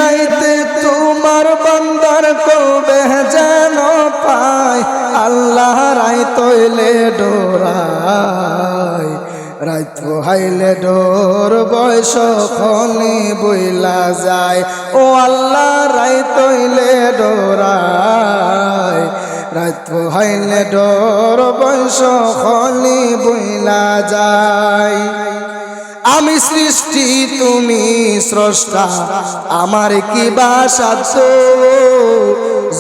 রাইতে তোমার বান্দার কবে যেন পায় আল্লাহ রাইত হইলে ডোরায় রাইত হাইলে ডোর বয়স খনি বইলা যায় ও আল্লাহ রাইত হইলে ডোরায় রাইত হাইলে ডোর বয়স খনি বইলা যায় আমি সৃষ্টি তুমি স্রষ্টা আমার কি বা সাধ্য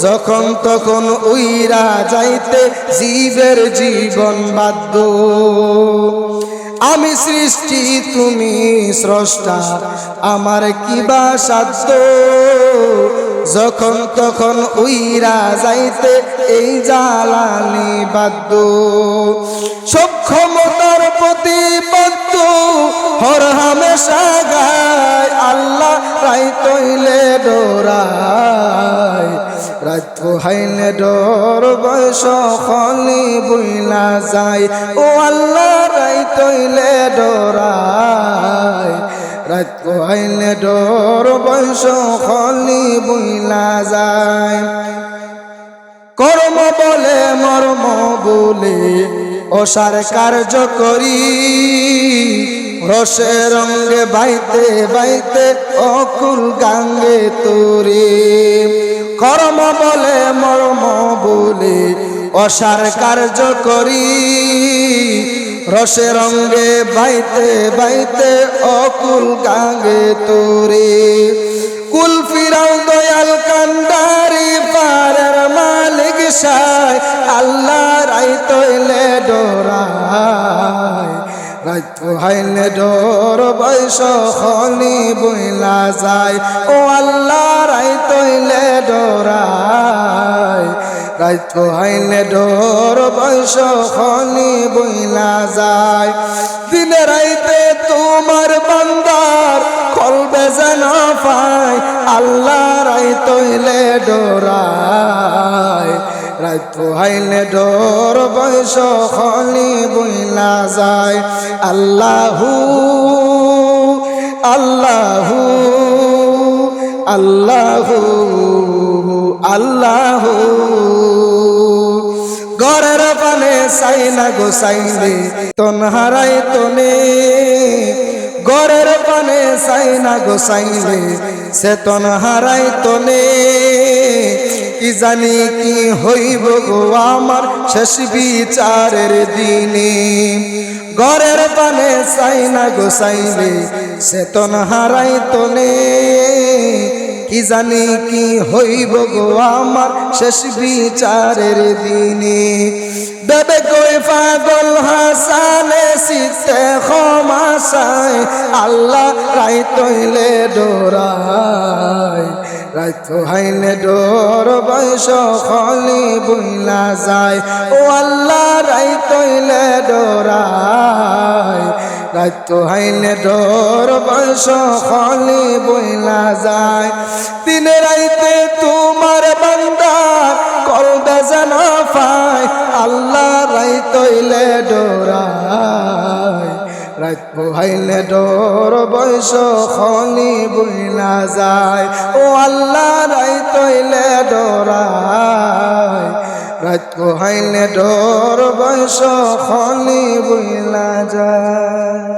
যখন তখন উইরা যাইতে জীবের জীবন বাধ্য আমি সৃষ্টি তুমি স্রষ্টা আমার কি বা সাধ্য যখন তখন উইরা যাইতে এই জ্বালানি বাধ্য সক্ষমতার প্রতিপাদ্য হর হামেশা গায় আল্লাহ রাইত হইলে ডোরায় রাত হাইলে ডোর বয়স খনি বইলা যায় ও আল্লাহ রাইত হইলে ডোরায় রাত হাইলে ডোর বয়স খনি বইলা যায় কর্ম বলে মর্ম বলে অসার কার্য করি রসে রঙ্গে বাইতে বাইতে অকুল গাঙ্গে তোরে কর্ম বলে মর্ম বলে অসার কার্য করি রসে রঙ্গে বাইতে বাইতে অকুল গাঙ্গে তোরে কুল ফিরাও দয়াল কান্ডারি পারের মালিক সাই আল্লাহ রাইত হইলে ডোরায় রাইত হাইলে ডোর বয়স খনি বইলা যায় ও আল্লাহ রাইত হইলে ডোরায় রাইত হাইলে ডোর বয়স খনি বইলা যায় দিনে রাইতে তোমার বান্দার কলবে যেন পায় আল্লাহ রাইত হইলে ডোরায় রাইত হাইলে ডোর বয়স খনি বইলা যায় আল্লাহু আল্লাহু আল্লাহু আল্লাহু ঘরের পানে চাই না গো চাইলে তন হারাই তনে ঘরের পানে চাই না গো চাইলে সে তন হারাই তনে কি জানি কি হইব গো আমার শেষ বিচারের দিনে ঘরের পানে চাই না গো চাইলে সে তন হারাই তনে কি জানি কি হইব গো আমার শেষ বিচারের দিনে বেবে কই পাগল হাসানে সিতে ক্ষমাশায় আল্লাহ রাইত হইলে ডোরায় রাইত হাইলে ডোর বয়স খনি বইলা যায় ও আল্লাহ রাইত হইলে ডোরায় রাইত হাইলে ডোর বয়স খনি বইলা যায় দিনে রাইতে তোমার বান্দা কলবে যেন পায় আল্লাহ রাইত হইলে ডোরায় রাইত হাইলে ডোর বয়স খনি বইলা যায় ও আল্লাহ রাইত হইলে ডোরায় রাইত হাইলে ডোর বয়স খনি বইলা যায়।